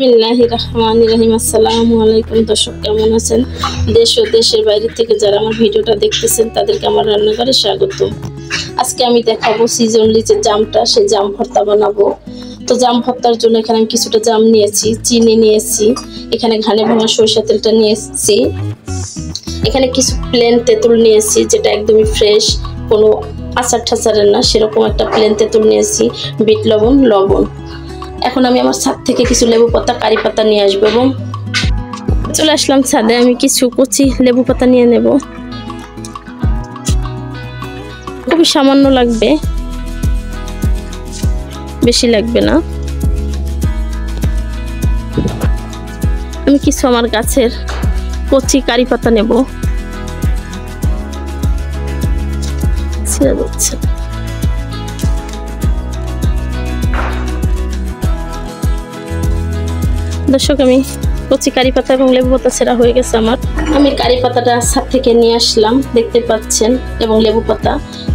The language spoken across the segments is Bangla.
বিসমিল্লাহির রহমানির রহিম। আসসালামু আলাইকুম দর্শক, কেমন আছেন? দেশ ও দেশের বাইরে থেকে যারা আমার ভিডিওটা দেখতেছেন তাদেরকে আমার রান্নাঘরে স্বাগতম। আজকে আমি দেখাবো সিজনলি যে জামটা, সেই জাম ভর্তা বানাবো। তো জাম ভর্তার জন্য এখানে আমি কিছুটা জাম নিয়েছি, চিনি নিয়েছি, এখানে ঘানে ভাঙা সরিষা তেলটা নিয়েছি, এখানে কিছু প্লেন তেঁতুল নিয়েছি যেটা একদমই ফ্রেশ, কোনো আচার ঠাচারের না, সেরকম একটা প্লেন তেঁতুল নিয়েছি, বিট লবণ। এখন আমি আমার ছাদ থেকে কিছু লেবু পাতা, কারি পাতা নিয়ে আসবো এবং চলে আসলাম ছাদে। আমি কিছু কচি লেবু পাতা নিয়ে নেব, খুবই সামান্য লাগবে, বেশি লাগবে না। আমি কিছু আমার গাছের কচি কারি পাতা নেব। ছিঁড়ে যাচ্ছে। দর্শক, আমি কচি কারি পাতা এবং লেবু পাতা ছেঁড়া হয়ে গেছে আমার। আমি কারি পাতাটা ছাদ থেকে নিয়ে আসলাম, দেখতে পাচ্ছেন, এবং লেবু পাতা।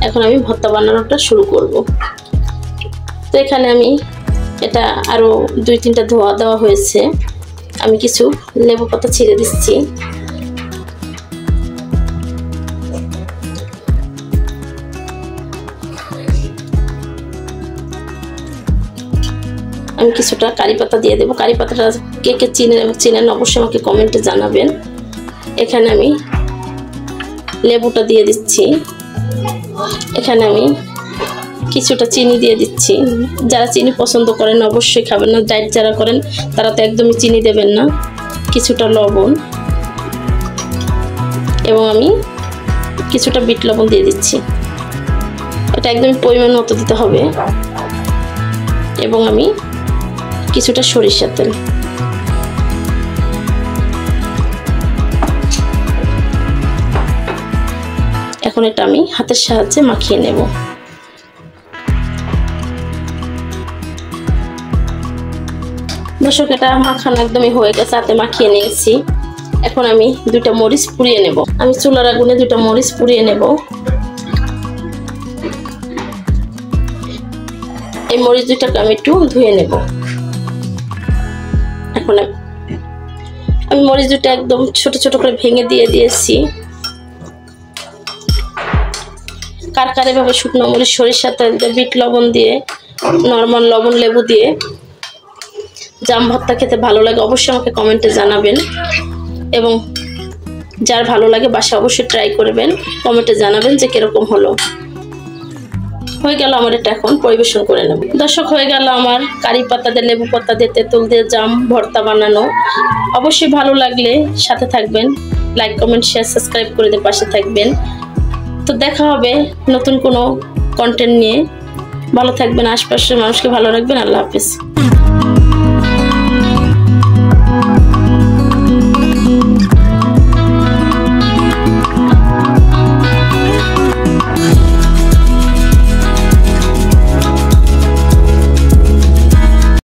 এখন আমি ভর্তা বানানোটা শুরু করব। তো এখানে আমি এটা আরও 2-3টা ধোয়া দেওয়া হয়েছে। আমি কিছু লেবু পাতা ছিঁড়ে দিচ্ছি। আমি কিছুটা কারি পাতা দিয়ে দেবো। কারি পাতাটা কে কে চিনেন অবশ্যই আমাকে কমেন্টে জানাবেন। এখানে আমি লেবুটা দিয়ে দিচ্ছি। এখানে আমি কিছুটা চিনি দিয়ে দিচ্ছি। যারা চিনি পছন্দ করেন অবশ্যই খাবেন না, ডায়েট যারা করেন তারা তো একদমই চিনি দেবেন না। কিছুটা লবণ এবং আমি কিছুটা বিট লবণ দিয়ে দিচ্ছি। এটা একদমই পরিমাণ মতো দিতে হবে। এবং আমি কিছুটা সরিষার তেল, এখন এটা আমি হাতের সাহায্যে মাখিয়ে নেব। দর্শক, এটা মাখানো একদমই হয়ে গেছে, হাতে মাখিয়ে নিয়েছি। এখন আমি 2টা মরিচ পুড়িয়ে নেব। আমি চুলার আগুনে 2টা মরিচ পুড়িয়ে নেব। এই মরিচ 2টাকে আমি একটু ধুয়ে নেব। এখন আমি মরিচ 2টা একদম ছোট ছোট করে ভেঙে দিয়ে দিয়েছি। কার কার এভাবে শুকনো মরিচ, সরিষার তেল দিয়ে, বিট লবণ দিয়ে, নরমাল লবণ, লেবু দিয়ে জাম ভর্তা খেতে ভালো লাগে অবশ্যই আমাকে কমেন্টে জানাবেন। এবং যার ভালো লাগে বাসা অবশ্যই ট্রাই করবেন, কমেন্টে জানাবেন যে কিরকম হলো। হয়ে গেল আমার এটা, এখন পরিবেশন করে নেব। দর্শক, হয়ে গেল আমার কারি পাতা দিয়ে, লেবু পাতা দিয়ে, তেঁতুল দিয়ে জাম ভর্তা বানানো। অবশ্যই ভালো লাগলে সাথে থাকবেন, লাইক, কমেন্ট, শেয়ার, সাবস্ক্রাইব করে দিয়ে পাশে থাকবেন। তো দেখা হবে নতুন কোনো কন্টেন্ট নিয়ে। ভালো থাকবেন, আশপাশের মানুষকে ভালো রাখবেন। আল্লাহ হাফেজ।